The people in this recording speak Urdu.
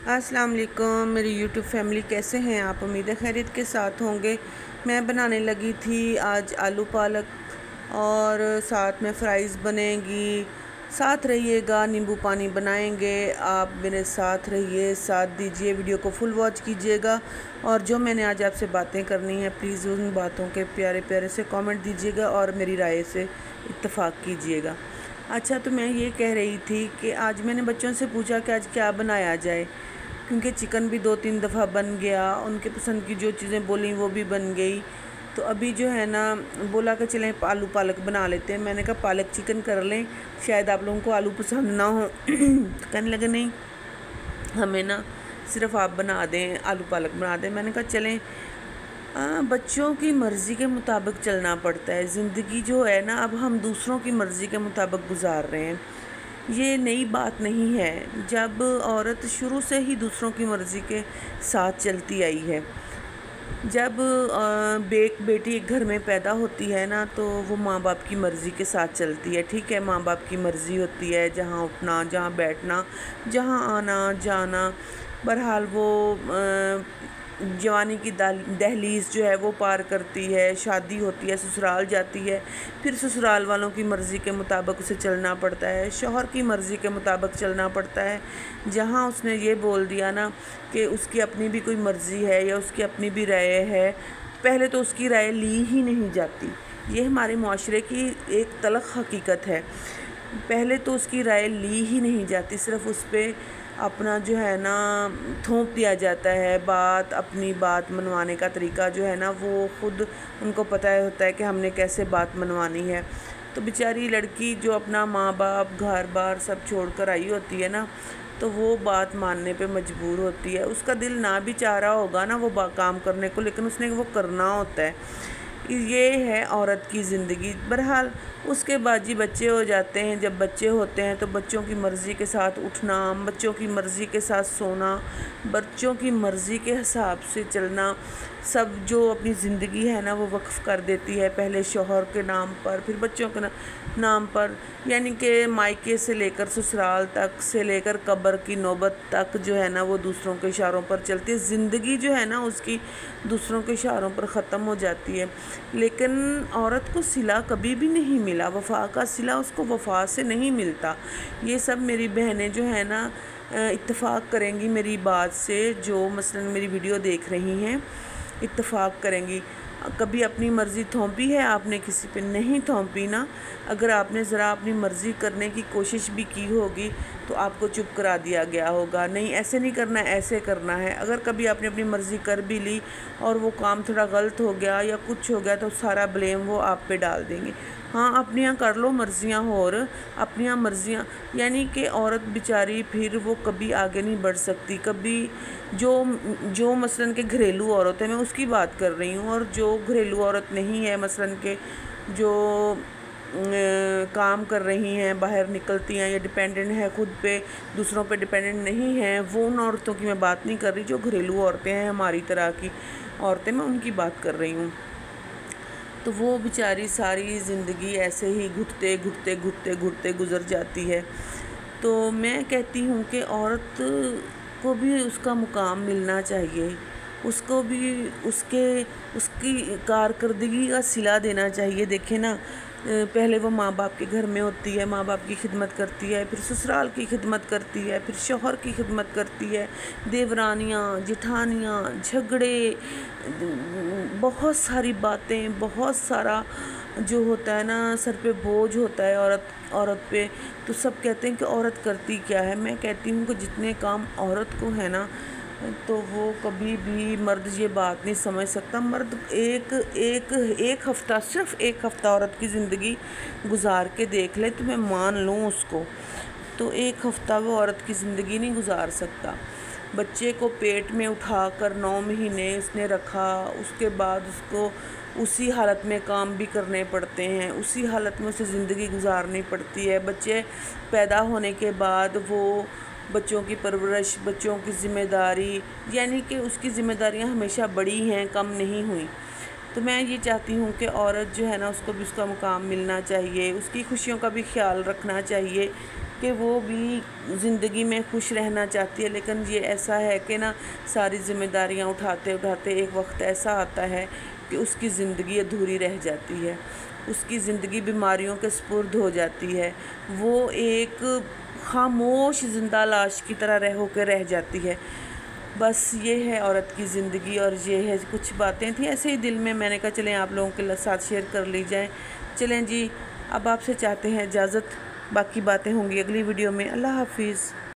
السلام علیکم میری یوٹیوب فیملی، کیسے ہیں آپ؟ امید ہے خیریت کے ساتھ ہوں گے۔ میں بنانے لگی تھی آج آلو پالک اور ساتھ میں فرائز بنیں گی۔ ساتھ رہیے گا، نیمبو پانی بنائیں گے۔ آپ میرے ساتھ رہیے، ساتھ دیجیے، ویڈیو کو فل واچ کیجیے گا، اور جو میں نے آج آپ سے باتیں کرنی ہیں پلیز ان باتوں کے پیارے پیارے سے کامنٹ دیجیے گا اور میری رائے سے اتفاق کیجیے گا۔ اچھا، تو میں یہ کہہ رہی تھی کہ آج میں نے بچوں سے پوچھا کہ آج کیا بنایا جائے، کیونکہ چکن بھی 2-3 دفعہ بن گیا، ان کے پسند کی جو چیزیں بولیں وہ بھی بن گئی۔ تو ابھی جو ہے نا بولا کہ چلیں آلو پالک بنا لیتے ہیں۔ میں نے کہا پالک چکن کر لیں، شاید آپ لوگوں کو آلو پسند نہ ہو۔ کہنے لگے نہیں، ہمیں نا صرف آپ بنا دیں، آلو پالک بنا دیں۔ میں نے کہا چلیں، بچوں کی مرضی کے مطابق چلنا پڑتا ہے۔ زندگی جو ہے نا اب ہم دوسروں کی مرضی کے مطابق گزار رہے ہیں۔ یہ نئی بات نہیں ہے، جب عورت شروع سے ہی دوسروں کی مرضی کے ساتھ چلتی آئی ہے۔ جب بیٹی ایک گھر میں پیدا ہوتی ہے نا تو وہ ماں باپ کی مرضی کے ساتھ چلتی ہے، ٹھیک ہے۔ ماں باپ کی مرضی ہوتی ہے، جہاں اٹھنا، جہاں بیٹھنا، جہاں آنا جانا۔ بہرحال وہ جوانی کی دہلیز جو ہے وہ پار کرتی ہے، شادی ہوتی ہے، سسرال جاتی ہے، پھر سسرال والوں کی مرضی کے مطابق اسے چلنا پڑتا ہے، شوہر کی مرضی کے مطابق چلنا پڑتا ہے۔ جہاں اس نے یہ بول دیا نا کہ اس کی اپنی بھی کوئی مرضی ہے یا اس کی اپنی بھی رائے ہے، پہلے تو اس کی رائے لی ہی نہیں جاتی۔ یہ ہمارے معاشرے کی ایک تلخ حقیقت ہے۔ پہلے تو اس کی رائے لی ہی نہیں جاتی، صرف اس پہ اپنا جو ہے نا تھوپ دیا جاتا ہے۔ اپنی بات منوانے کا طریقہ جو ہے نا وہ خود ان کو پتہ ہوتا ہے کہ ہم نے کیسے بات منوانی ہے۔ تو بیچاری لڑکی جو اپنا ماں باپ، گھر بار سب چھوڑ کر آئی ہوتی ہے نا، تو وہ بات ماننے پہ مجبور ہوتی ہے۔ اس کا دل نہ بھی چاہ رہا ہوگا نا وہ کام کرنے کو، لیکن اس نے وہ کرنا ہوتا ہے۔ یہ ہے عورت کی زندگی۔ بہرحال اس کے بعد جی بچے ہو جاتے ہیں۔ جب بچے ہوتے ہیں تو بچوں کی مرضی کے ساتھ اٹھنا، بچوں کی مرضی کے ساتھ سونا، بچوں کی مرضی کے حساب سے چلنا، سب جو اپنی زندگی ہے نا وہ وقف کر دیتی ہے، پہلے شوہر کے نام پر، پھر بچوں کے نام پر، یعنی کہ مائکے سے لے کر سسرال تک، سے لے کر قبر کی نوبت تک جو ہے نا وہ دوسروں کے اشاروں پر چلتی ہے۔ زندگی جو ہے نا اس کی دوسروں کے اشاروں پر ختم ہو جاتی ہے۔ لیکن عورت کو صلہ کبھی بھی نہیں ملا، وفا کا صلہ اس کو وفا سے نہیں ملتا۔ یہ سب میری بہنیں جو ہے نا اتفاق کریں گی میری بات سے، جو مثلا میری ویڈیو دیکھ رہی ہیں اتفاق کریں گی۔ کبھی اپنی مرضی تھوپی ہے آپ نے کسی پہ؟ نہیں تھوپی نا۔ اگر آپ نے ذرا اپنی مرضی کرنے کی کوشش بھی کی ہوگی تو آپ کو چپ کرا دیا گیا ہوگا، نہیں ایسے نہیں کرنا ہے، ایسے کرنا ہے۔ اگر کبھی آپ نے اپنی مرضی کر بھی لی اور وہ کام تھوڑا غلط ہو گیا یا کچھ ہو گیا تو سارا بلیم وہ آپ پہ ڈال دیں گے۔ ہاں اپنیاں کر لو مرضیاں، اور اپنیاں مرضیاں، یعنی کہ عورت بیچاری پھر وہ کبھی آگے نہیں بڑھ سکتی۔ کبھی جو مثلاً کہ گھریلو عورت ہے، میں اس کی بات کر رہی ہوں، اور جو گھریلو عورت نہیں ہے، مثلاً کہ جو کام کر رہی ہیں، باہر نکلتی ہیں یا ڈیپینڈنٹ ہیں خود پہ، دوسروں پہ ڈیپینڈنٹ نہیں ہیں، وہ ان عورتوں کی میں بات نہیں کر رہی جو گھریلو عورتیں ہیں، ہماری طرح کی عورتیں، میں ان کی بات کر رہی ہوں۔ تو وہ بیچاری ساری زندگی ایسے ہی گھٹتے گزر جاتی ہے۔ تو میں کہتی ہوں کہ عورت کو بھی اس کا مقام ملنا چاہیے، اس کو بھی اس کی کارکردگی کا صلہ دینا چاہیے۔ دیکھیں نا، پہلے وہ ماں باپ کے گھر میں ہوتی ہے، ماں باپ کی خدمت کرتی ہے، پھر سسرال کی خدمت کرتی ہے، پھر شوہر کی خدمت کرتی ہے، دیورانیاں، جٹھانیاں، جھگڑے، بہت ساری باتیں، بہت سارا جو ہوتا ہے نا سر پہ بوجھ ہوتا ہے عورت پہ۔ تو سب کہتے ہیں کہ عورت کرتی کیا ہے؟ میں کہتی ہوں کہ جتنے کام عورت کو ہے نا تو وہ کبھی بھی مرد یہ بات نہیں سمجھ سکتا۔ مرد ایک ہفتہ، صرف ایک ہفتہ عورت کی زندگی گزار کے دیکھ لے تو میں مان لوں اس کو، تو ایک ہفتہ وہ عورت کی زندگی نہیں گزار سکتا۔ بچے کو پیٹ میں اٹھا کر 9 مہینے اس نے رکھا، اس کے بعد اس کو اسی حالت میں کام بھی کرنے پڑتے ہیں، اسی حالت میں اسے زندگی گزارنی پڑتی ہے۔ بچے پیدا ہونے کے بعد وہ بچوں کی پرورش، بچوں کی ذمہ داری، یعنی کہ اس کی ذمہ داریاں ہمیشہ بڑی ہیں، کم نہیں ہوئیں۔ تو میں یہ چاہتی ہوں کہ عورت جو ہے نا اس کو بھی اس کا مقام ملنا چاہیے، اس کی خوشیوں کا بھی خیال رکھنا چاہیے، کہ وہ بھی زندگی میں خوش رہنا چاہتی ہے، لیکن یہ ایسا ہے کہ نا ساری ذمہ داریاں اٹھاتے اٹھاتے ایک وقت ایسا آتا ہے کہ اس کی زندگی ادھوری رہ جاتی ہے، اس کی زندگی بیماریوں کے سپرد ہو جاتی ہے، وہ ایک خاموش زندہ لاش کی طرح رہ جاتی ہے۔ بس یہ ہے عورت کی زندگی، اور یہ ہے کچھ باتیں تھیں ایسے ہی دل میں نے کہا چلیں آپ لوگوں کے ساتھ شیئر کر لی جائیں۔ چلیں جی، اب آپ سے چاہتے ہیں اجازت، باقی باتیں ہوں گی اگلی ویڈیو میں۔ اللہ حافظ۔